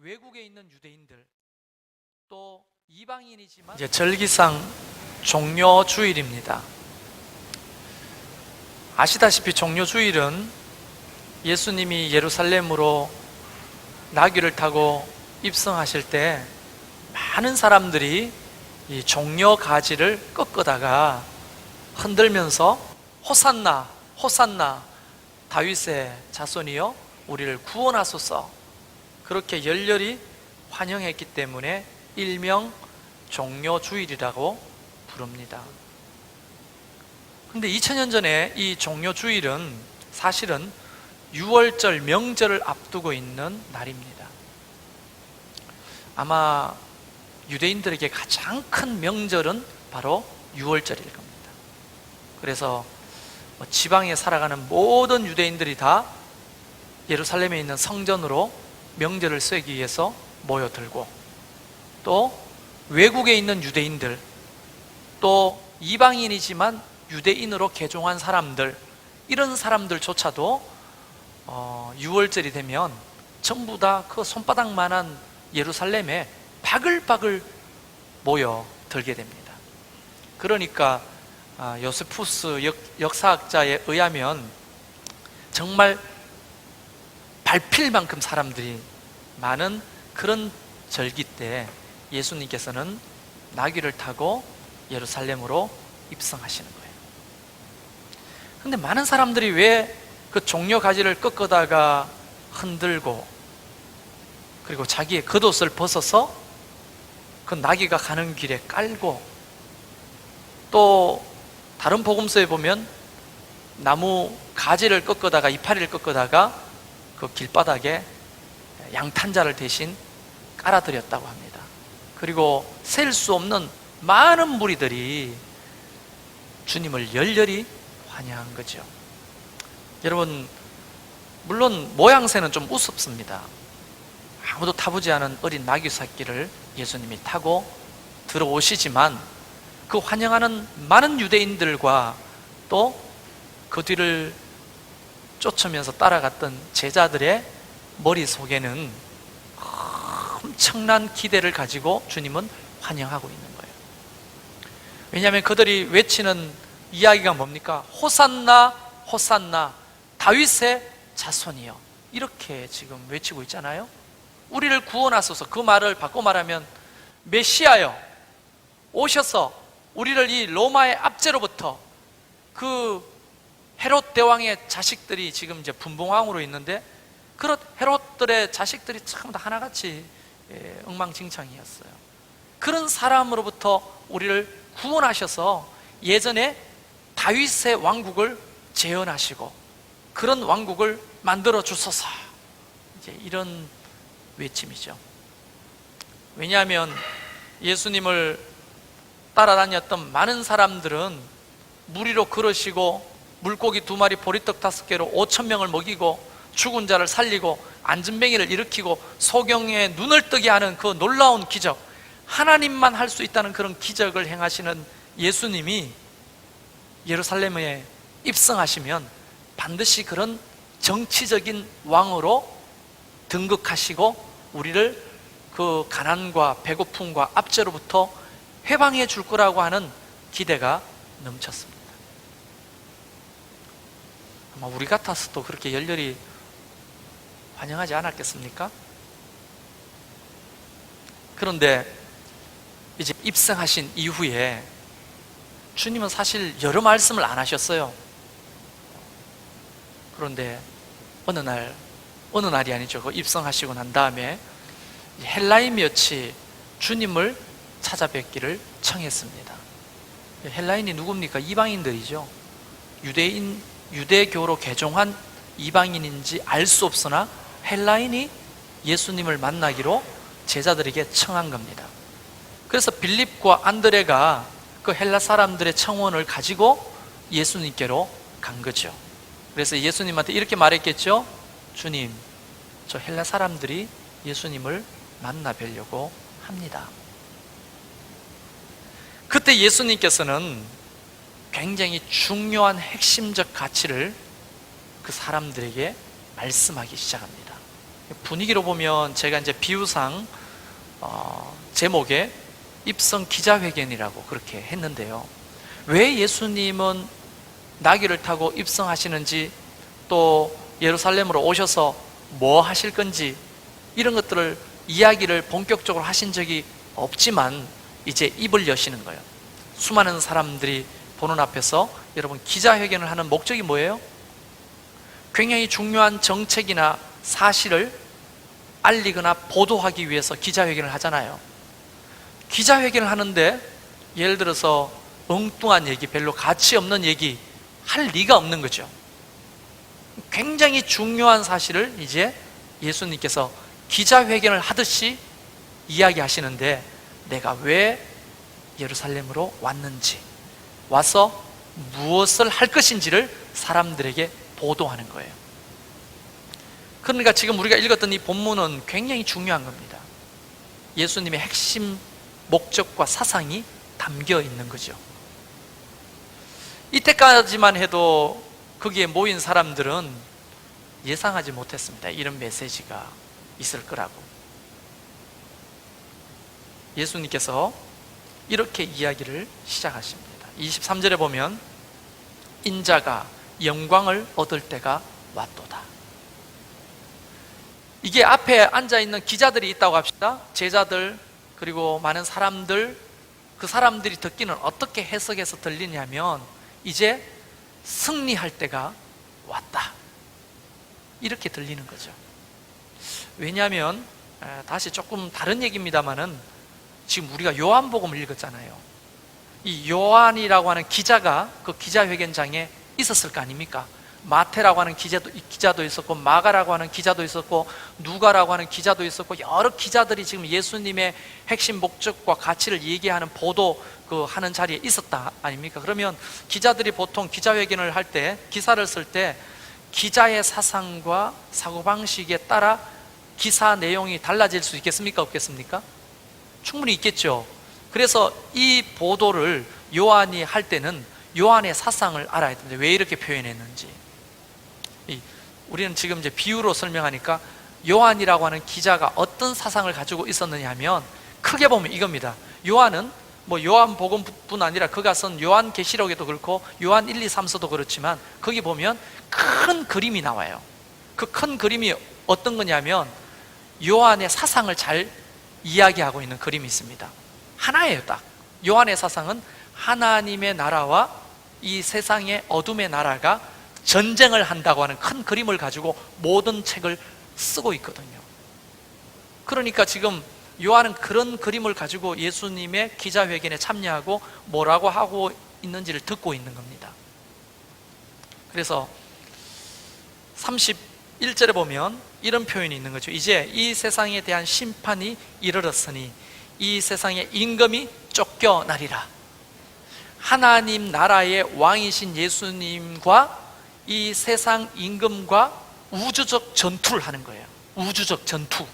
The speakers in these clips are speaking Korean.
외국에 있는 유대인들 또 이방인이지만 이제 절기상 종료주일입니다. 아시다시피 종료주일은 예수님이 예루살렘으로 나귀를 타고 입성하실 때 많은 사람들이 이 종려 가지를 꺾어다가 흔들면서 호산나 호산나 다윗의 자손이여 우리를 구원하소서, 그렇게 열렬히 환영했기 때문에 일명 종료주일이라고 부릅니다. 그런데 2000년 전에 이 종료주일은 사실은 유월절 명절을 앞두고 있는 날입니다. 아마 유대인들에게 가장 큰 명절은 바로 유월절일 겁니다. 그래서 지방에 살아가는 모든 유대인들이 다 예루살렘에 있는 성전으로 명절을 쐐기 위해서 모여들고, 또 외국에 있는 유대인들, 또 이방인이지만 유대인으로 개종한 사람들, 이런 사람들조차도 6월절이 되면 전부 다 그 손바닥만한 예루살렘에 바글바글 모여들게 됩니다. 그러니까 요세푸스 역사학자에 의하면 정말 밟힐 만큼 사람들이 많은 그런 절기 때 예수님께서는 나귀를 타고 예루살렘으로 입성하시는 거예요. 그런데 많은 사람들이 왜 그 종려 가지를 꺾어다가 흔들고, 그리고 자기의 겉옷을 벗어서 그 나귀가 가는 길에 깔고, 또 다른 복음서에 보면 나무 가지를 꺾어다가, 이파리를 꺾어다가 그 길바닥에 양탄자를 대신 깔아드렸다고 합니다. 그리고 셀 수 없는 많은 무리들이 주님을 열렬히 환영한 거죠. 여러분, 물론 모양새는 좀 우습습니다. 아무도 타보지 않은 어린 나귀 새끼를 예수님이 타고 들어오시지만 그 환영하는 많은 유대인들과 또 그 뒤를 쫓으면서 따라갔던 제자들의 머릿속에는 엄청난 기대를 가지고 주님은 환영하고 있는 거예요. 왜냐하면 그들이 외치는 이야기가 뭡니까? 호산나 호산나 다윗의 자손이여, 이렇게 지금 외치고 있잖아요. 우리를 구원하소서. 그 말을 바꿔 말하면 메시아여 오셔서 우리를 이 로마의 압제로부터, 그 헤롯 대왕의 자식들이 지금 이제 분봉왕으로 있는데 그런 헤롯들의 자식들이 참 다 하나같이 엉망진창이었어요. 그런 사람으로부터 우리를 구원하셔서 예전에 다윗의 왕국을 재현하시고 그런 왕국을 만들어 주소서, 이제 이런 외침이죠. 왜냐하면 예수님을 따라다녔던 많은 사람들은 무리로 걸으시고 물고기 2마리 보리떡 5개로 5,000명을 먹이고 죽은 자를 살리고 안진뱅이를 일으키고 소경의 눈을 뜨게 하는 그 놀라운 기적, 하나님만 할 수 있다는 그런 기적을 행하시는 예수님이 예루살렘에 입성하시면 반드시 그런 정치적인 왕으로 등극하시고 우리를 그 가난과 배고픔과 압제로부터 해방해 줄 거라고 하는 기대가 넘쳤습니다. 아마 우리 같아서도 그렇게 열렬히 환영하지 않았겠습니까? 그런데 이제 입성하신 이후에 주님은 사실 여러 말씀을 안 하셨어요. 그런데 어느 날이 아니죠. 그 입성하시고 난 다음에 헬라인 몇이 주님을 찾아뵙기를 청했습니다. 헬라인이 누굽니까? 이방인들이죠. 유대교로 개종한 이방인인지 알 수 없으나 헬라인이 예수님을 만나기로 제자들에게 청한 겁니다. 그래서 빌립과 안드레가 그 헬라 사람들의 청원을 가지고 예수님께로 간 거죠. 그래서 예수님한테 이렇게 말했겠죠. 주님, 저 헬라 사람들이 예수님을 만나 뵈려고 합니다. 그때 예수님께서는 굉장히 중요한 핵심적 가치를 그 사람들에게 말씀하기 시작합니다. 분위기로 보면 제가 이제 비유상 제목에 입성 기자회견이라고 그렇게 했는데요. 왜 예수님은 나귀를 타고 입성하시는지, 또 예루살렘으로 오셔서 뭐 하실 건지, 이런 것들을 이야기를 본격적으로 하신 적이 없지만 이제 입을 여시는 거예요. 수많은 사람들이 보는 앞에서 여러분, 기자회견을 하는 목적이 뭐예요? 굉장히 중요한 정책이나 사실을 알리거나 보도하기 위해서 기자회견을 하잖아요. 기자회견을 하는데 예를 들어서 엉뚱한 얘기, 별로 가치 없는 얘기 할 리가 없는 거죠. 굉장히 중요한 사실을 이제 예수님께서 기자회견을 하듯이 이야기하시는데, 내가 왜 예루살렘으로 왔는지, 와서 무엇을 할 것인지를 사람들에게 보도하는 거예요. 그러니까 지금 우리가 읽었던 이 본문은 굉장히 중요한 겁니다. 예수님의 핵심 목적과 사상이 담겨 있는 거죠. 이때까지만 해도 거기에 모인 사람들은 예상하지 못했습니다. 이런 메시지가 있을 거라고. 예수님께서 이렇게 이야기를 시작하십니다. 23절에 보면 인자가 영광을 얻을 때가 왔도다. 이게 앞에 앉아있는 기자들이 있다고 합시다. 제자들, 그리고 많은 사람들, 그 사람들이 듣기는 어떻게 해석해서 들리냐면, 이제 승리할 때가 왔다, 이렇게 들리는 거죠. 왜냐하면 다시 조금 다른 얘기입니다만은, 지금 우리가 요한복음을 읽었잖아요. 이 요한이라고 하는 기자가 그 기자회견장에 있었을 거 아닙니까? 마태라고 하는 기자도 있었고, 마가라고 하는 기자도 있었고, 누가라고 하는 기자도 있었고, 여러 기자들이 지금 예수님의 핵심 목적과 가치를 얘기하는 보도 하는 자리에 있었다 아닙니까? 그러면 기자들이 보통 기자회견을 할 때, 기사를 쓸 때 기자의 사상과 사고방식에 따라 기사 내용이 달라질 수 있겠습니까? 없겠습니까? 충분히 있겠죠. 그래서 이 보도를 요한이 할 때는 요한의 사상을 알아야 됩니다. 왜 이렇게 표현했는지. 우리는 지금 이제 비유로 설명하니까, 요한이라고 하는 기자가 어떤 사상을 가지고 있었느냐 하면, 크게 보면 이겁니다. 요한은 뭐 요한복음뿐 아니라 그가 쓴 요한계시록에도 그렇고 요한 1, 2, 3서도 그렇지만, 거기 보면 큰 그림이 나와요. 그 큰 그림이 어떤 거냐면, 요한의 사상을 잘 이야기하고 있는 그림이 있습니다. 하나예요, 딱. 요한의 사상은 하나님의 나라와 이 세상의 어둠의 나라가 전쟁을 한다고 하는 큰 그림을 가지고 모든 책을 쓰고 있거든요. 그러니까 지금 요한은 그런 그림을 가지고 예수님의 기자회견에 참여하고 뭐라고 하고 있는지를 듣고 있는 겁니다. 그래서 31절에 보면 이런 표현이 있는 거죠. 이제 이 세상에 대한 심판이 이르렀으니 이 세상의 임금이 쫓겨나리라. 하나님 나라의 왕이신 예수님과 이 세상 임금과 우주적 전투를 하는 거예요. 우주적 전투.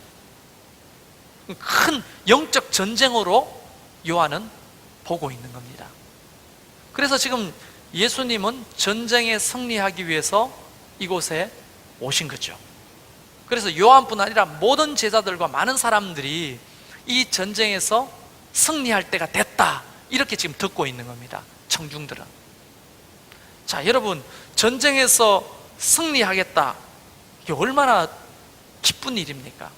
큰 영적 전쟁으로 요한은 보고 있는 겁니다. 그래서 지금 예수님은 전쟁에 승리하기 위해서 이곳에 오신 거죠. 그래서 요한뿐 아니라 모든 제자들과 많은 사람들이 이 전쟁에서 승리할 때가 됐다, 이렇게 지금 듣고 있는 겁니다. 청중들은. 자, 여러분, 전쟁에서 승리하겠다, 이게 얼마나 기쁜 일입니까?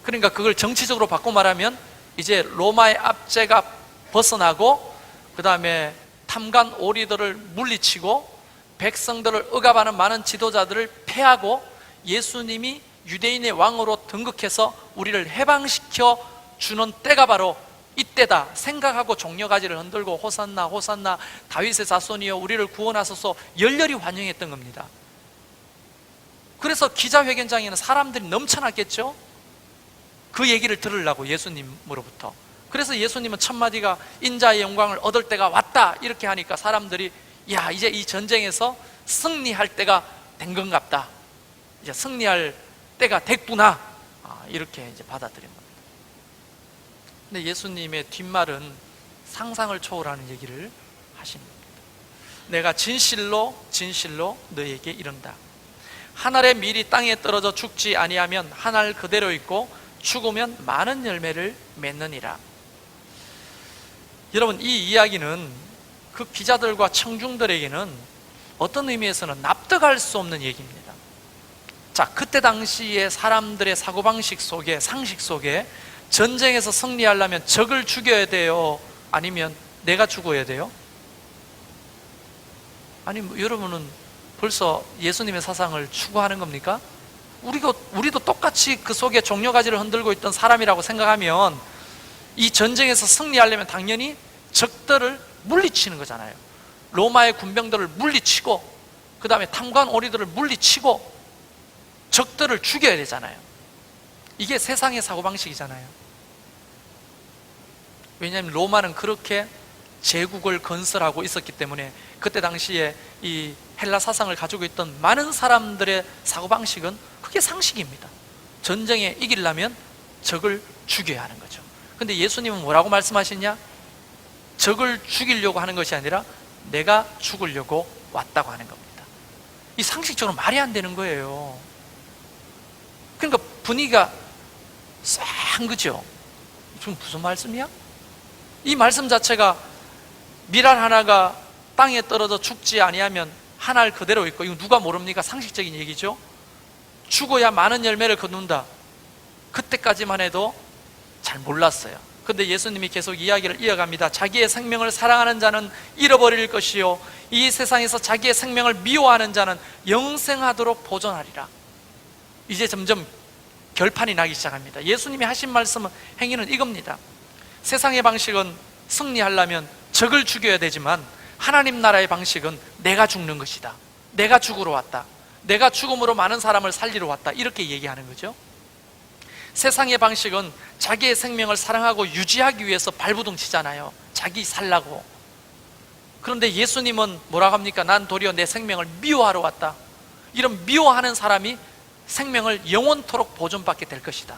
그러니까 그걸 정치적으로 바꿔 말하면, 이제 로마의 압제가 벗어나고, 그 다음에 탐관 오리들을 물리치고, 백성들을 억압하는 많은 지도자들을 패하고, 예수님이 유대인의 왕으로 등극해서 우리를 해방시켜 주는 때가 바로 이때다 생각하고 종려가지를 흔들고 호산나 호산나 다윗의 자손이여 우리를 구원하소서 열렬히 환영했던 겁니다. 그래서 기자회견장에는 사람들이 넘쳐났겠죠. 그 얘기를 들으려고, 예수님으로부터. 그래서 예수님은 첫 마디가 인자의 영광을 얻을 때가 왔다, 이렇게 하니까 사람들이, 야, 이제 이 전쟁에서 승리할 때가 된 건갑다, 이제 승리할 때가 됐구나, 이렇게 이제 받아들인 겁니다. 근데 예수님의 뒷말은 상상을 초월하는 얘기를 하십니다. 내가 진실로 진실로 너에게 이른다. 한 알의 밀이 땅에 떨어져 죽지 아니하면 한 알 그대로 있고 죽으면 많은 열매를 맺느니라. 여러분, 이 이야기는 그 기자들과 청중들에게는 어떤 의미에서는 납득할 수 없는 얘기입니다. 자, 그때 당시에 사람들의 사고방식 속에, 상식 속에 전쟁에서 승리하려면 적을 죽여야 돼요? 아니면 내가 죽어야 돼요? 아니, 여러분은 벌써 예수님의 사상을 추구하는 겁니까? 우리도 똑같이 그 속에 종려가지를 흔들고 있던 사람이라고 생각하면 이 전쟁에서 승리하려면 당연히 적들을 물리치는 거잖아요. 로마의 군병들을 물리치고, 그 다음에 탐관 오리들을 물리치고 적들을 죽여야 되잖아요. 이게 세상의 사고방식이잖아요. 왜냐하면 로마는 그렇게 제국을 건설하고 있었기 때문에 그때 당시에 이 헬라 사상을 가지고 있던 많은 사람들의 사고방식은 그게 상식입니다. 전쟁에 이기려면 적을 죽여야 하는 거죠. 근데 예수님은 뭐라고 말씀하시냐? 적을 죽이려고 하는 것이 아니라 내가 죽으려고 왔다고 하는 겁니다. 이 상식적으로 말이 안 되는 거예요. 그러니까 분위기가 싹한 거죠. 지금 무슨 말씀이야? 이 말씀 자체가 밀알 하나가 땅에 떨어져 죽지 아니하면 한 알 그대로 있고, 이거 누가 모릅니까? 상식적인 얘기죠. 죽어야 많은 열매를 거둔다. 그때까지만 해도 잘 몰랐어요. 근데 예수님이 계속 이야기를 이어갑니다. 자기의 생명을 사랑하는 자는 잃어버릴 것이요, 이 세상에서 자기의 생명을 미워하는 자는 영생하도록 보존하리라. 이제 점점 결판이 나기 시작합니다. 예수님이 하신 말씀은, 행위는 이겁니다. 세상의 방식은 승리하려면 적을 죽여야 되지만 하나님 나라의 방식은 내가 죽는 것이다. 내가 죽으러 왔다. 내가 죽음으로 많은 사람을 살리러 왔다. 이렇게 얘기하는 거죠. 세상의 방식은 자기의 생명을 사랑하고 유지하기 위해서 발부둥 치잖아요. 자기 살라고. 그런데 예수님은 뭐라고 합니까? 난 도리어 내 생명을 미워하러 왔다. 이런 미워하는 사람이 생명을 영원토록 보존받게 될 것이다.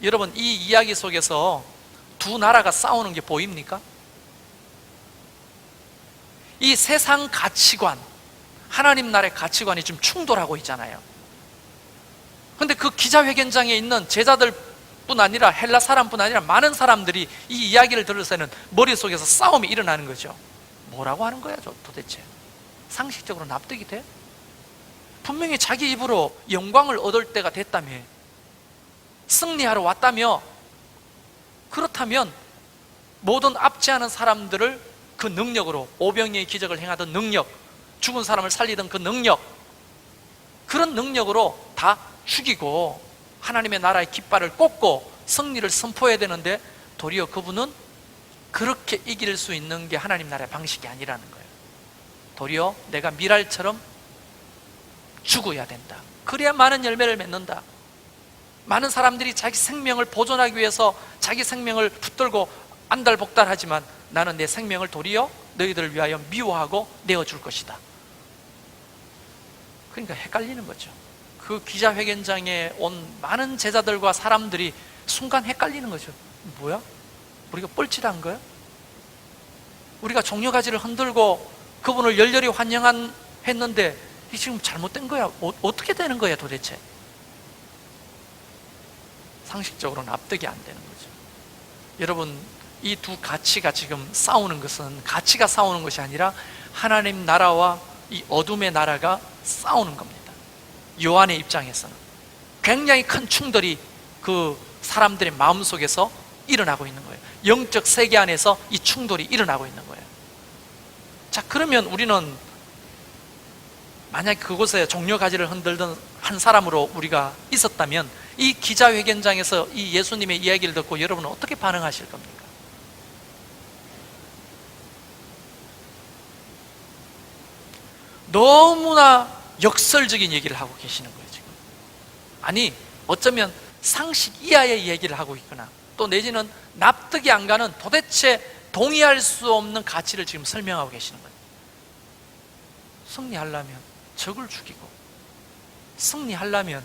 여러분, 이 이야기 속에서 두 나라가 싸우는 게 보입니까? 이 세상 가치관, 하나님 나라의 가치관이 지금 충돌하고 있잖아요. 그런데 그 기자회견장에 있는 제자들뿐 아니라 헬라 사람뿐 아니라 많은 사람들이 이 이야기를 들을 때는 머릿속에서 싸움이 일어나는 거죠. 뭐라고 하는 거야 도대체? 상식적으로 납득이 돼? 분명히 자기 입으로 영광을 얻을 때가 됐다며, 승리하러 왔다며. 그렇다면 모든 앞지 않은 사람들을 그 능력으로, 오병이의 기적을 행하던 능력, 죽은 사람을 살리던 그 능력, 그런 능력으로 다 죽이고 하나님의 나라의 깃발을 꽂고 승리를 선포해야 되는데, 도리어 그분은 그렇게 이길 수 있는 게 하나님 나라의 방식이 아니라는 거예요. 도리어 내가 밀알처럼 죽어야 된다. 그래야 많은 열매를 맺는다. 많은 사람들이 자기 생명을 보존하기 위해서 자기 생명을 붙들고 안달복달하지만 나는 내 생명을 도리어 너희들을 위하여 미워하고 내어줄 것이다. 그러니까 헷갈리는 거죠. 그 기자회견장에 온 많은 제자들과 사람들이 순간 헷갈리는 거죠. 뭐야? 우리가 뻘짓한 거야? 우리가 종려가지를 흔들고 그분을 열렬히 환영했는데 이게 지금 잘못된 거야? 어떻게 되는 거야 도대체? 상식적으로 납득이 안 되는 거죠. 여러분, 이 두 가치가 지금 싸우는 것은 가치가 싸우는 것이 아니라 하나님 나라와 이 어둠의 나라가 싸우는 겁니다. 요한의 입장에서는 굉장히 큰 충돌이 그 사람들의 마음속에서 일어나고 있는 거예요. 영적 세계 안에서 이 충돌이 일어나고 있는 거예요. 자, 그러면 우리는 만약 그곳에 종려가지를 흔들던 한 사람으로 우리가 있었다면 이 기자회견장에서 이 예수님의 이야기를 듣고 여러분은 어떻게 반응하실 겁니까? 너무나 역설적인 얘기를 하고 계시는 거예요 지금. 아니, 어쩌면 상식 이하의 얘기를 하고 있거나 또 내지는 납득이 안 가는, 도대체 동의할 수 없는 가치를 지금 설명하고 계시는 거예요. 승리하려면 적을 죽이고, 승리하려면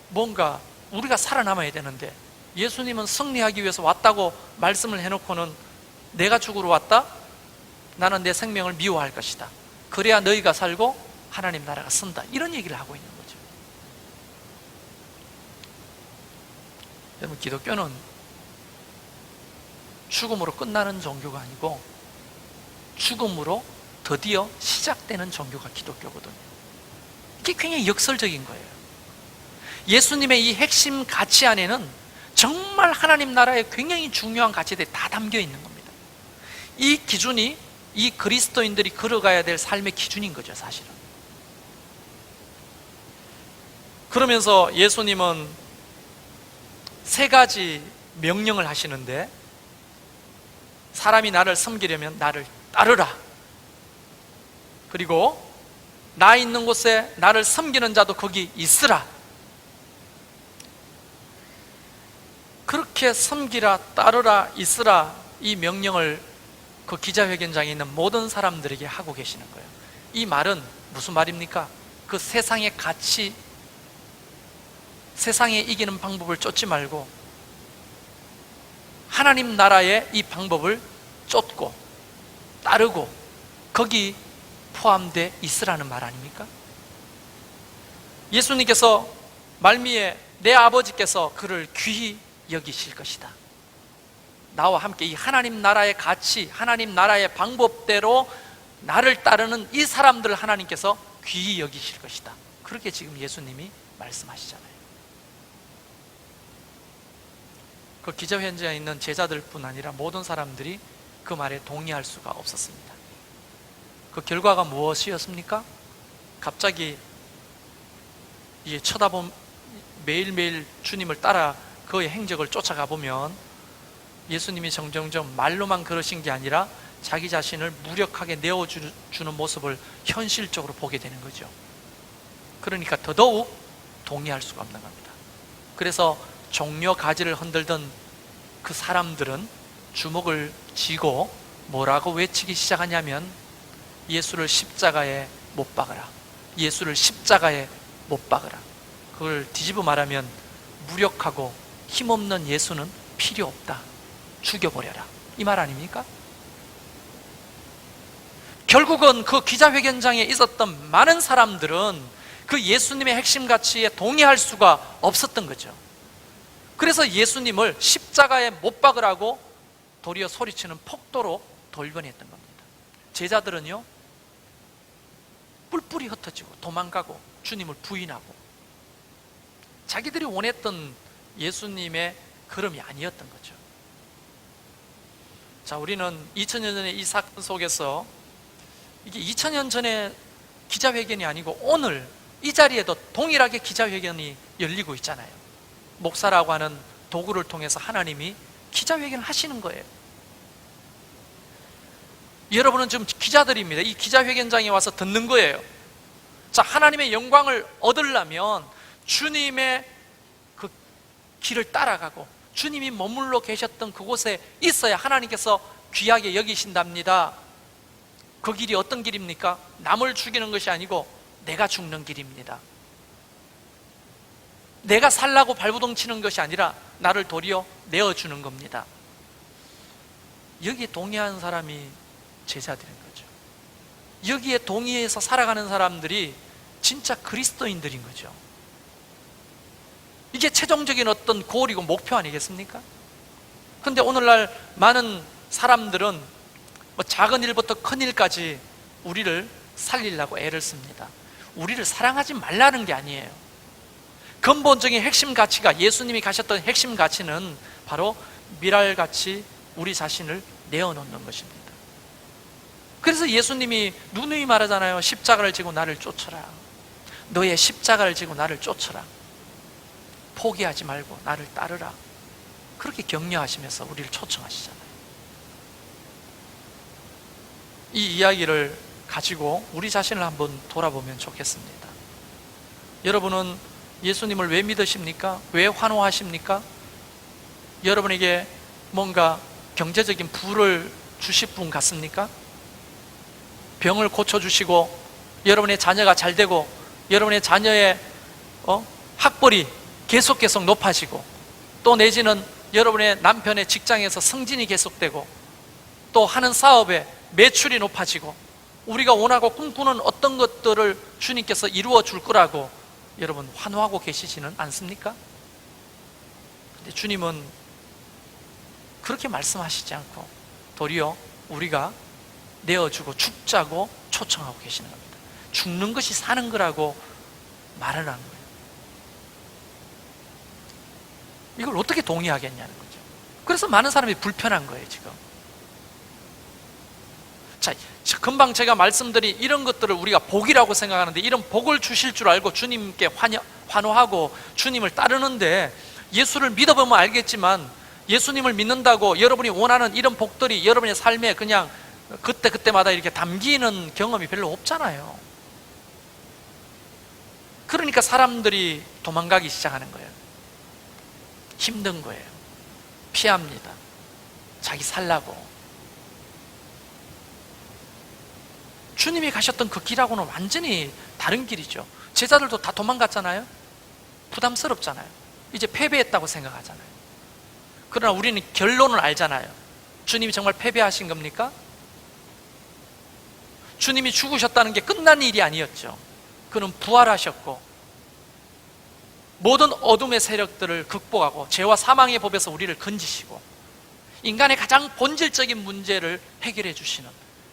뭔가 우리가 살아남아야 되는데, 예수님은 승리하기 위해서 왔다고 말씀을 해놓고는 내가 죽으러 왔다? 나는 내 생명을 미워할 것이다. 그래야 너희가 살고 하나님 나라가 선다. 이런 얘기를 하고 있는 거죠. 여러분, 기독교는 죽음으로 끝나는 종교가 아니고 죽음으로 드디어 시작되는 종교가 기독교거든요. 이게 굉장히 역설적인 거예요. 예수님의 이 핵심 가치 안에는 정말 하나님 나라의 굉장히 중요한 가치들이 다 담겨 있는 겁니다. 이 기준이 이 그리스도인들이 걸어가야 될 삶의 기준인 거죠, 사실은. 그러면서 예수님은 세 가지 명령을 하시는데, 사람이 나를 섬기려면 나를 따르라. 그리고 나 있는 곳에 나를 섬기는 자도 거기 있으라. 그렇게 섬기라, 따르라, 있으라, 이 명령을 그 기자회견장에 있는 모든 사람들에게 하고 계시는 거예요. 이 말은 무슨 말입니까? 그 세상의 가치, 세상에 이기는 방법을 쫓지 말고 하나님 나라의 이 방법을 쫓고 따르고 거기 포함되어 있으라는 말 아닙니까? 예수님께서 말미에 내 아버지께서 그를 귀히 여기실 것이다. 나와 함께 이 하나님 나라의 가치, 하나님 나라의 방법대로 나를 따르는 이 사람들을 하나님께서 귀히 여기실 것이다. 그렇게 지금 예수님이 말씀하시잖아요. 그 기자회견장에 있는 제자들뿐 아니라 모든 사람들이 그 말에 동의할 수가 없었습니다. 그 결과가 무엇이었습니까? 갑자기 이게 쳐다본 매일매일 주님을 따라 그의 행적을 쫓아가 보면 예수님이 점점점 말로만 그러신 게 아니라 자기 자신을 무력하게 내어주는 모습을 현실적으로 보게 되는 거죠. 그러니까 더더욱 동의할 수가 없는 겁니다. 그래서 종려 가지를 흔들던 그 사람들은 주먹을 쥐고 뭐라고 외치기 시작하냐면, 예수를 십자가에 못 박으라, 예수를 십자가에 못 박으라. 그걸 뒤집어 말하면 무력하고 힘없는 예수는 필요 없다, 죽여버려라, 이 말 아닙니까? 결국은 그 기자회견장에 있었던 많은 사람들은 그 예수님의 핵심 가치에 동의할 수가 없었던 거죠. 그래서 예수님을 십자가에 못 박으라고 도리어 소리치는 폭도로 돌변했던 겁니다. 제자들은요, 뿔뿔이 흩어지고 도망가고 주님을 부인하고 자기들이 원했던 예수님의 걸음이 아니었던 거죠. 자, 우리는 2000년 전의 이 사건 속에서, 이게 2000년 전에 기자회견이 아니고 오늘 이 자리에도 동일하게 기자회견이 열리고 있잖아요. 목사라고 하는 도구를 통해서 하나님이 기자회견을 하시는 거예요. 여러분은 지금 기자들입니다. 이 기자회견장에 와서 듣는 거예요. 자, 하나님의 영광을 얻으려면 주님의 그 길을 따라가고 주님이 머물러 계셨던 그곳에 있어야 하나님께서 귀하게 여기신답니다. 그 길이 어떤 길입니까? 남을 죽이는 것이 아니고 내가 죽는 길입니다. 내가 살라고 발부동 치는 것이 아니라 나를 도리어 내어주는 겁니다. 여기에 동의하는 사람이 제자들인 거죠. 여기에 동의해서 살아가는 사람들이 진짜 그리스도인들인 거죠. 이게 최종적인 어떤 고울이고 목표 아니겠습니까? 그런데 오늘날 많은 사람들은 뭐 작은 일부터 큰 일까지 우리를 살리려고 애를 씁니다. 우리를 사랑하지 말라는 게 아니에요. 근본적인 핵심 가치가, 예수님이 가셨던 핵심 가치는 바로 밀알같이 우리 자신을 내어놓는 것입니다. 그래서 예수님이 누누이 말하잖아요. 십자가를 지고 나를 쫓아라. 너의 십자가를 지고 나를 쫓아라. 포기하지 말고 나를 따르라. 그렇게 격려하시면서 우리를 초청하시잖아요. 이 이야기를 가지고 우리 자신을 한번 돌아보면 좋겠습니다. 여러분은 예수님을 왜 믿으십니까? 왜 환호하십니까? 여러분에게 뭔가 경제적인 부를 주실 분 같습니까? 병을 고쳐주시고 여러분의 자녀가 잘 되고 여러분의 자녀의 학벌이 계속 높아지고, 또 내지는 여러분의 남편의 직장에서 승진이 계속되고, 또 하는 사업에 매출이 높아지고, 우리가 원하고 꿈꾸는 어떤 것들을 주님께서 이루어 줄 거라고 여러분 환호하고 계시지는 않습니까? 근데 주님은 그렇게 말씀하시지 않고 도리어 우리가 내어주고 죽자고 초청하고 계시는 겁니다. 죽는 것이 사는 거라고 말을 하는 거예요. 이걸 어떻게 동의하겠냐는 거죠. 그래서 많은 사람이 불편한 거예요, 지금. 자, 금방 제가 말씀드린 이런 것들을 우리가 복이라고 생각하는데, 이런 복을 주실 줄 알고 주님께 환호하고 주님을 따르는데, 예수를 믿어보면 알겠지만 예수님을 믿는다고 여러분이 원하는 이런 복들이 여러분의 삶에 그냥 그때그때마다 이렇게 담기는 경험이 별로 없잖아요. 그러니까 사람들이 도망가기 시작하는 거예요. 힘든 거예요. 피합니다. 자기 살라고. 주님이 가셨던 그 길하고는 완전히 다른 길이죠. 제자들도 다 도망갔잖아요. 부담스럽잖아요. 이제 패배했다고 생각하잖아요. 그러나 우리는 결론을 알잖아요. 주님이 정말 패배하신 겁니까? 주님이 죽으셨다는 게 끝난 일이 아니었죠. 그는 부활하셨고 모든 어둠의 세력들을 극복하고 죄와 사망의 법에서 우리를 건지시고 인간의 가장 본질적인 문제를 해결해 주시는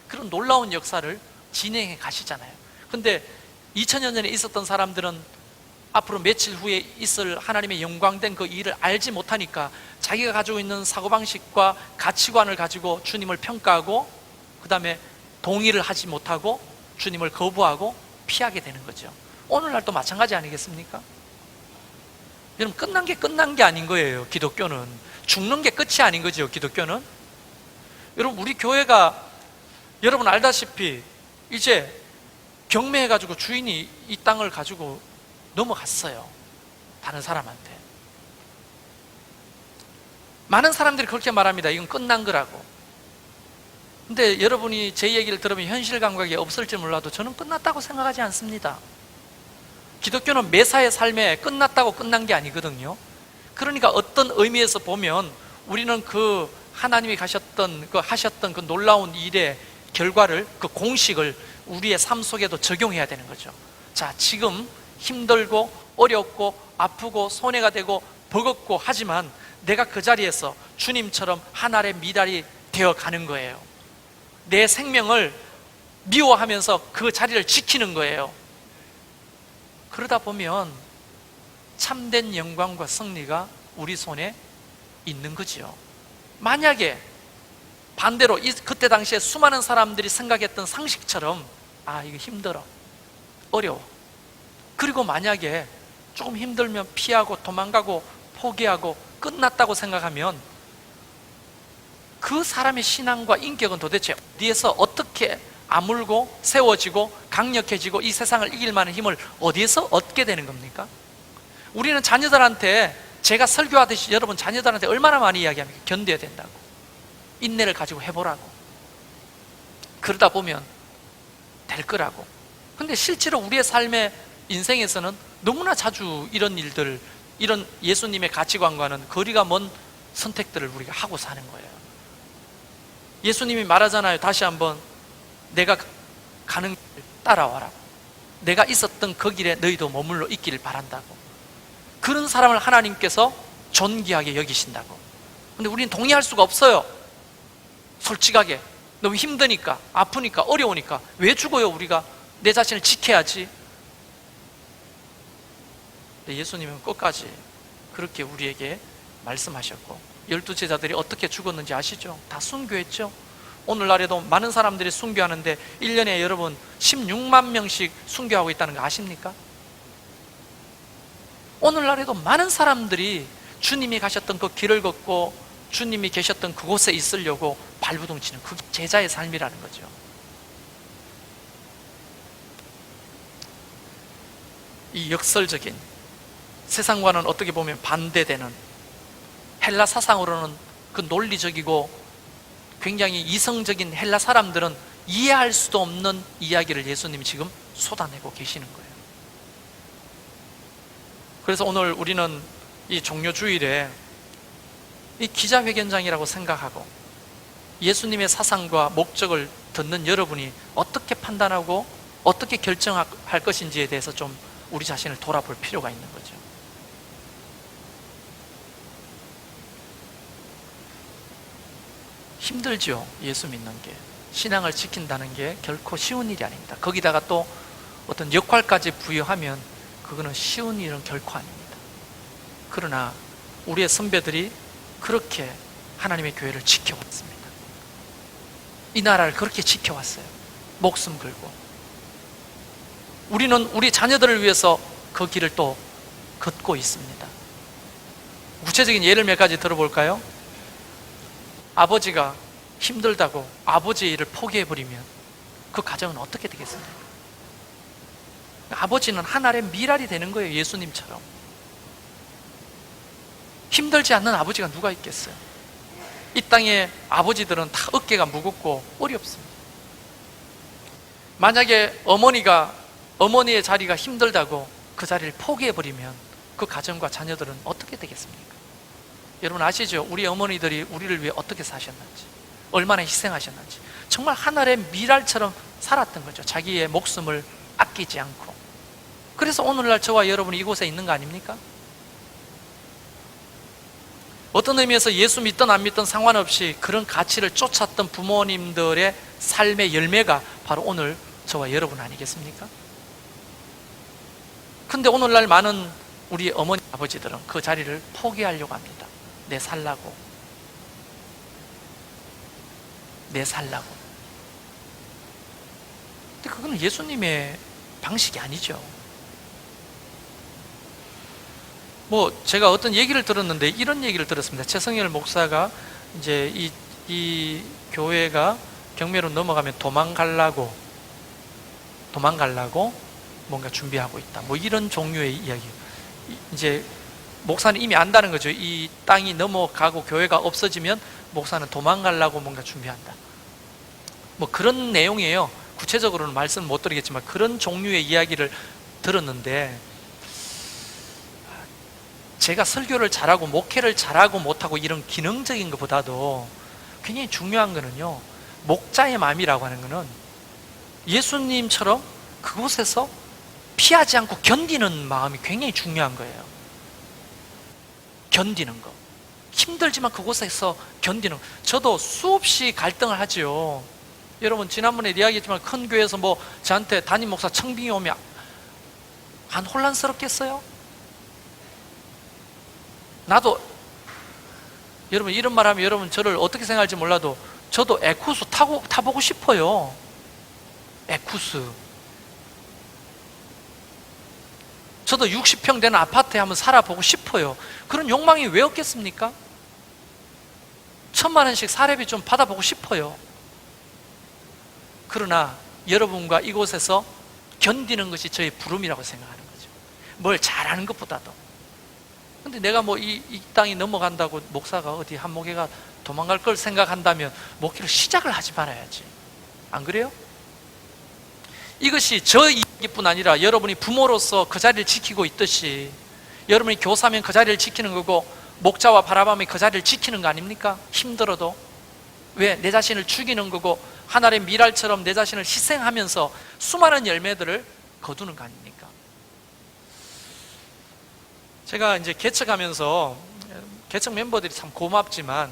그런 놀라운 역사를 진행해 가시잖아요. 근데 2000년 전에 있었던 사람들은 앞으로 며칠 후에 있을 하나님의 영광된 그 일을 알지 못하니까 자기가 가지고 있는 사고방식과 가치관을 가지고 주님을 평가하고 그 다음에 동의를 하지 못하고 주님을 거부하고 피하게 되는 거죠. 오늘날도 마찬가지 아니겠습니까? 여러분, 끝난 게 아닌 거예요. 기독교는 죽는 게 끝이 아닌 거죠. 기독교는. 여러분, 우리 교회가 여러분 알다시피 이제 경매해가지고 주인이 이 땅을 가지고 넘어갔어요. 다른 사람한테. 많은 사람들이 그렇게 말합니다. 이건 끝난 거라고. 근데 여러분이 제 얘기를 들으면 현실 감각이 없을지 몰라도 저는 끝났다고 생각하지 않습니다. 기독교는 매사의 삶에 끝났다고 끝난 게 아니거든요. 그러니까 어떤 의미에서 보면 우리는 그 하나님이 하셨던 그 놀라운 일의 결과를, 그 공식을 우리의 삶 속에도 적용해야 되는 거죠. 자, 지금 힘들고 어렵고 아프고 손해가 되고 버겁고 하지만 내가 그 자리에서 주님처럼 한 알의 미달이 되어 가는 거예요. 내 생명을 미워하면서 그 자리를 지키는 거예요. 그러다 보면 참된 영광과 승리가 우리 손에 있는 거지요. 만약에 반대로 그때 당시에 수많은 사람들이 생각했던 상식처럼 이거 힘들어, 어려워, 그리고 만약에 조금 힘들면 피하고 도망가고 포기하고 끝났다고 생각하면 그 사람의 신앙과 인격은 도대체 어디에서 어떻게 아물고 세워지고 강력해지고 이 세상을 이길 만한 힘을 어디에서 얻게 되는 겁니까? 우리는 자녀들한테, 제가 설교하듯이 여러분 자녀들한테 얼마나 많이 이야기합니까? 견뎌야 된다고, 인내를 가지고 해보라고, 그러다 보면 될 거라고. 근데 실제로 우리의 삶의 인생에서는 너무나 자주 이런 일들, 이런 예수님의 가치관과는 거리가 먼 선택들을 우리가 하고 사는 거예요. 예수님이 말하잖아요. 다시 한번, 내가 가는 길 따라와라고. 내가 있었던 그 길에 너희도 머물러 있기를 바란다고. 그런 사람을 하나님께서 존귀하게 여기신다고. 근데 우리는 동의할 수가 없어요. 솔직하게 너무 힘드니까, 아프니까, 어려우니까. 왜 죽어요? 우리가 내 자신을 지켜야지. 근데 예수님은 끝까지 그렇게 우리에게 말씀하셨고, 12제자들이 어떻게 죽었는지 아시죠? 다 순교했죠. 오늘날에도 많은 사람들이 순교하는데 1년에 여러분 16만 명씩 순교하고 있다는 거 아십니까? 오늘날에도 많은 사람들이 주님이 가셨던 그 길을 걷고 주님이 계셨던 그곳에 있으려고 발부둥치는 그게 제자의 삶이라는 거죠. 이 역설적인, 세상과는 어떻게 보면 반대되는, 헬라 사상으로는 그 논리적이고 굉장히 이성적인 헬라 사람들은 이해할 수도 없는 이야기를 예수님이 지금 쏟아내고 계시는 거예요. 그래서 오늘 우리는 이 종료주일에 이 기자회견장이라고 생각하고 예수님의 사상과 목적을 듣는 여러분이 어떻게 판단하고 어떻게 결정할 것인지에 대해서 좀 우리 자신을 돌아볼 필요가 있는 거죠. 힘들죠. 예수 믿는 게, 신앙을 지킨다는 게 결코 쉬운 일이 아닙니다. 거기다가 또 어떤 역할까지 부여하면 그거는 쉬운 일은 결코 아닙니다. 그러나 우리의 선배들이 그렇게 하나님의 교회를 지켜왔습니다. 이 나라를 그렇게 지켜왔어요. 목숨 걸고. 우리는 우리 자녀들을 위해서 그 길을 또 걷고 있습니다. 구체적인 예를 몇 가지 들어볼까요? 아버지가 힘들다고 아버지의 일을 포기해버리면 그 가정은 어떻게 되겠습니까? 아버지는 하나의 미랄이 되는 거예요. 예수님처럼. 힘들지 않는 아버지가 누가 있겠어요? 이 땅의 아버지들은 다 어깨가 무겁고 어렵습니다. 만약에 어머니의 자리가 힘들다고 그 자리를 포기해버리면 그 가정과 자녀들은 어떻게 되겠습니까? 여러분 아시죠? 우리 어머니들이 우리를 위해 어떻게 사셨는지, 얼마나 희생하셨는지. 정말 하늘의 미랄처럼 살았던 거죠. 자기의 목숨을 아끼지 않고. 그래서 오늘날 저와 여러분이 이곳에 있는 거 아닙니까? 어떤 의미에서 예수 믿든 안 믿든 상관없이 그런 가치를 쫓았던 부모님들의 삶의 열매가 바로 오늘 저와 여러분 아니겠습니까? 근데 오늘날 많은 우리 어머니 아버지들은 그 자리를 포기하려고 합니다. 내 살라고. 근데 그건 예수님의 방식이 아니죠. 제가 어떤 얘기를 들었는데 이런 얘기를 들었습니다. 최성열 목사가 이제 이 교회가 경매로 넘어가면 도망가려고 뭔가 준비하고 있다. 이런 종류의 이야기. 이제 목사는 이미 안다는 거죠. 이 땅이 넘어가고 교회가 없어지면 목사는 도망가려고 뭔가 준비한다. 그런 내용이에요. 구체적으로는 말씀 못 드리겠지만 그런 종류의 이야기를 들었는데, 제가 설교를 잘하고 목회를 잘하고 못하고 이런 기능적인 것보다도 굉장히 중요한 거는요, 목자의 마음이라고 하는 거는 예수님처럼 그곳에서 피하지 않고 견디는 마음이 굉장히 중요한 거예요. 견디는 거. 힘들지만 그곳에서 견디는 거. 저도 수없이 갈등을 하지요. 여러분 지난번에 이야기했지만 큰 교회에서 저한테 담임 목사 청빙이 오면 안 혼란스럽겠어요? 나도 여러분 이런 말 하면 여러분 저를 어떻게 생각할지 몰라도 저도 에쿠스 타보고 싶어요. 에쿠스. 저도 60평 되는 아파트에 한번 살아보고 싶어요. 그런 욕망이 왜 없겠습니까? 1,000만 원씩 사례비 좀 받아보고 싶어요. 그러나 여러분과 이곳에서 견디는 것이 저의 부름이라고 생각하는 거죠. 뭘 잘하는 것보다도. 근데 내가 이 땅이 넘어간다고 목사가 어디 한 목회가 도망갈 걸 생각한다면 목회를 시작을 하지 말아야지. 안 그래요? 이것이 저 이야기뿐 아니라 여러분이 부모로서 그 자리를 지키고 있듯이 여러분이 교사면 그 자리를 지키는 거고 목자와 바라밤이 그 자리를 지키는 거 아닙니까? 힘들어도. 왜? 내 자신을 죽이는 거고 하늘의 미랄처럼 내 자신을 희생하면서 수많은 열매들을 거두는 거 아닙니까? 제가 이제 개척하면서 개척 멤버들이 참 고맙지만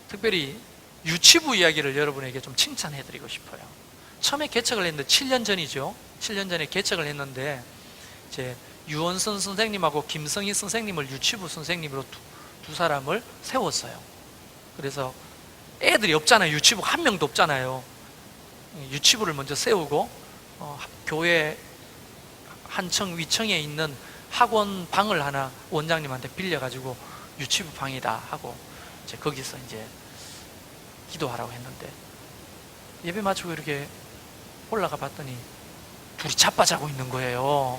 특별히 유치부 이야기를 여러분에게 좀 칭찬해드리고 싶어요. 처음에 개척을 했는데 7년 전이죠. 7년 전에 개척을 했는데 이제 유원선 선생님하고 김성희 선생님을 유치부 선생님으로 두 사람을 세웠어요. 그래서 애들이 없잖아요. 유치부가 한 명도 없잖아요. 유치부를 먼저 세우고 교회 한층 위층에 있는 학원 방을 하나 원장님한테 빌려가지고 유치부 방이다 하고 이제 거기서 이제 기도하라고 했는데 예배 마치고 이렇게 올라가 봤더니 둘이 자빠자고 있는 거예요.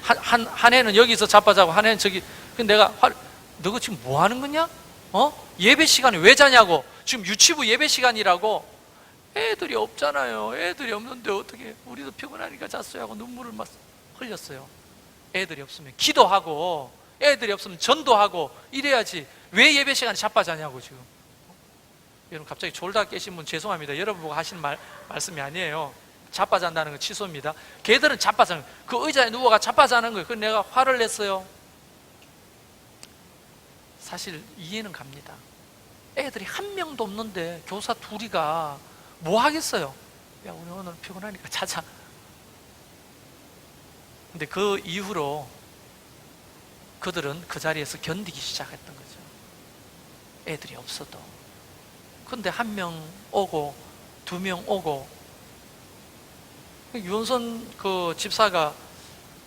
한 애는 여기서 자빠자고 한 애는 저기. 근데 내가 너가 지금 뭐 하는 거냐? 예배 시간에 왜 자냐고. 지금 유치부 예배 시간이라고. 애들이 없잖아요. 애들이 없는데 어떻게 우리도 피곤하니까 잤어요 하고 눈물을 막 흘렸어요. 애들이 없으면 기도하고 애들이 없으면 전도하고 이래야지 왜 예배 시간에 자빠자냐고 지금. 여러분 갑자기 졸다 깨신 분 죄송합니다. 여러분 보고 하시는 말씀이 아니에요. 자빠잔다는 거 취소입니다. 걔들은 자빠자는 그 의자에 누워가 자빠자는 거예요. 그래서 내가 화를 냈어요. 사실 이해는 갑니다. 애들이 한 명도 없는데 교사 둘이가 뭐 하겠어요? 야, 우리 오늘 피곤하니까 자자. 근데 그 이후로 그들은 그 자리에서 견디기 시작했던 거죠. 애들이 없어도. 근데 한 명 오고 두 명 오고, 유원선 그 집사가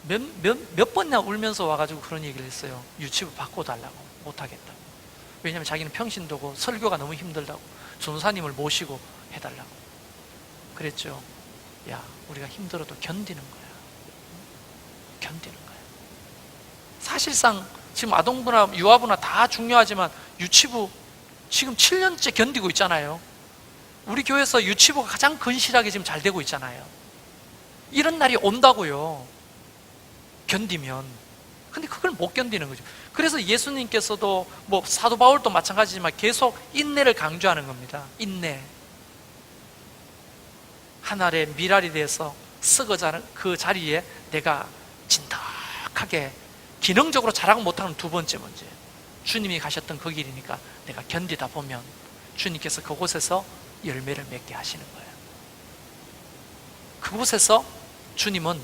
몇 번이나 울면서 와가지고 그런 얘기를 했어요. 유치부 바꿔달라고, 못하겠다고. 왜냐하면 자기는 평신도고 설교가 너무 힘들다고, 전도사님을 모시고 해달라고 그랬죠. 야, 우리가 힘들어도 견디는 거야. 견디는 거야. 사실상 지금 아동부나 유아부나 다 중요하지만 유치부 지금 7년째 견디고 있잖아요. 우리 교회에서 유치부가 가장 근실하게 지금 잘 되고 있잖아요. 이런 날이 온다고요. 견디면. 근데 그걸 못 견디는 거죠. 그래서 예수님께서도 뭐 사도 바울도 마찬가지지만 계속 인내를 강조하는 겁니다. 인내. 한 알의 밀알이 돼서 썩어자는 그 자리에 내가 진득하게 기능적으로 자랑 못하는 두 번째 문제, 주님이 가셨던 그 길이니까 내가 견디다 보면 주님께서 그곳에서 열매를 맺게 하시는 거예요. 그곳에서 주님은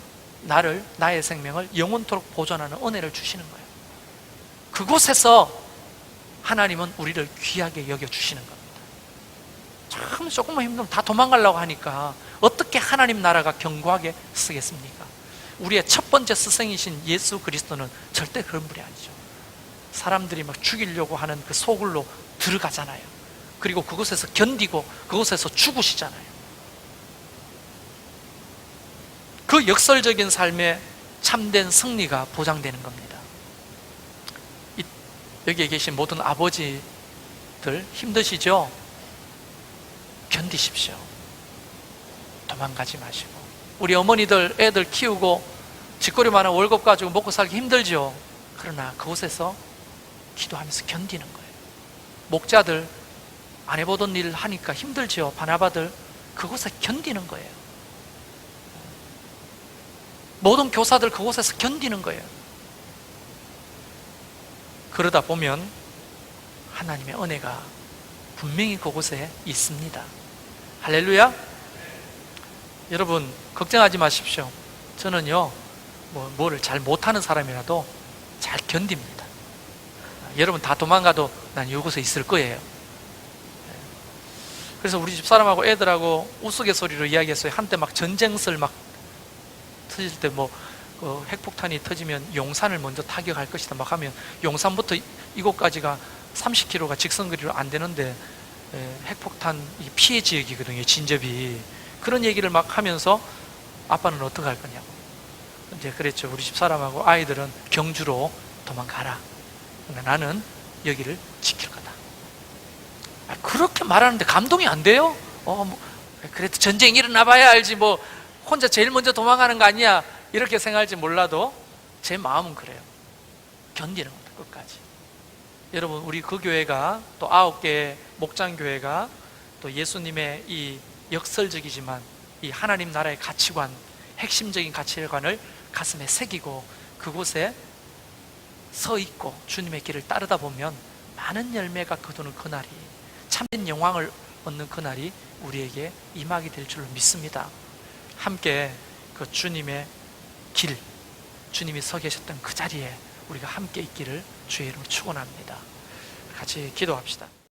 나의 생명을 영원토록 보존하는 은혜를 주시는 거예요. 그곳에서 하나님은 우리를 귀하게 여겨주시는 겁니다. 참 조금만 힘들면 다 도망가려고 하니까 어떻게 하나님 나라가 견고하게 쓰겠습니까? 우리의 첫 번째 스승이신 예수 그리스도는 절대 그런 분이 아니죠. 사람들이 막 죽이려고 하는 그 소굴로 들어가잖아요. 그리고 그곳에서 견디고 그곳에서 죽으시잖아요. 그 역설적인 삶의 참된 승리가 보장되는 겁니다. 여기에 계신 모든 아버지들 힘드시죠? 견디십시오. 도망가지 마시고. 우리 어머니들 애들 키우고 쥐꼬리 많은 월급 가지고 먹고 살기 힘들죠? 그러나 그곳에서 기도하면서 견디는 거예요. 목자들 안 해보던 일 하니까 힘들죠? 바나바들 그곳에 견디는 거예요. 모든 교사들 그곳에서 견디는 거예요. 그러다 보면 하나님의 은혜가 분명히 그곳에 있습니다. 할렐루야. 여러분 걱정하지 마십시오. 저는요 뭐를 잘 못하는 사람이라도 잘 견딥니다. 여러분 다 도망가도 난 이곳에 있을 거예요. 그래서 우리 집사람하고 애들하고 우스갯소리로 이야기했어요. 한때 막 전쟁설 막 터질 때 뭐 핵폭탄이 터지면 용산을 먼저 타격할 것이다 막 하면, 용산부터 이곳까지가 30km가 직선거리로 안 되는데 핵폭탄 피해 지역이거든요, 진접이. 그런 얘기를 막 하면서 아빠는 어떻게 할 거냐고 이제 그랬죠. 우리 집 사람하고 아이들은 경주로 도망가라. 근데 나는 여기를 지킬 거다. 그렇게 말하는데 감동이 안 돼요? 그래도 전쟁이 일어나 봐야 알지 뭐 혼자 제일 먼저 도망가는 거 아니야 이렇게 생각할지 몰라도 제 마음은 그래요. 견디는 겁니다, 끝까지. 여러분 우리 그 교회가 또 9개 목장교회가 또 예수님의 이 역설적이지만 이 하나님 나라의 가치관, 핵심적인 가치관을 가슴에 새기고 그곳에 서 있고 주님의 길을 따르다 보면 많은 열매가 거두는 그날이, 참된 영광을 얻는 그날이 우리에게 임하게 될 줄로 믿습니다. 함께 그 주님의 길, 주님이 서 계셨던 그 자리에 우리가 함께 있기를 주의 이름으로 축원합니다. 같이 기도합시다.